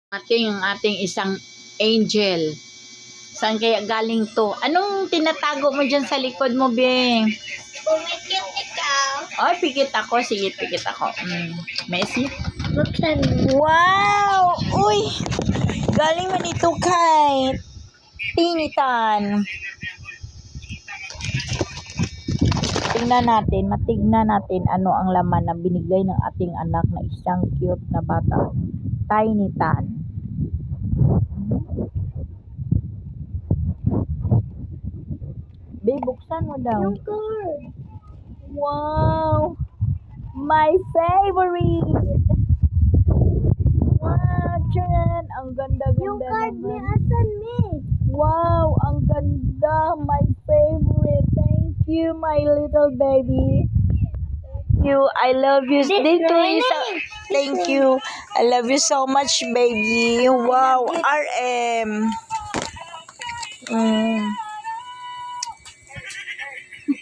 Ating isang angel. Saan kaya galing to? Anong tinatago mo dyan sa likod mo, Beng? Pumikit ikaw. Oh, pikit ako. Sige, pikit ako. Messi? Buksan mo. Wow! Uy! Galing man ito kay Tinitan. Matignan natin ano ang laman na binigay ng ating anak na isang cute na bata. Tiny Tan. Babe, buksan mo daw. Yung card. Wow! My favorite! Wow, Charan! Ang ganda-ganda Yung card ni naman. asan mi? Wow! Ang ganda! My favorite! Thank you, my little baby. Thank you. I love you. Thank you. I love you so much, baby. Wow! RM.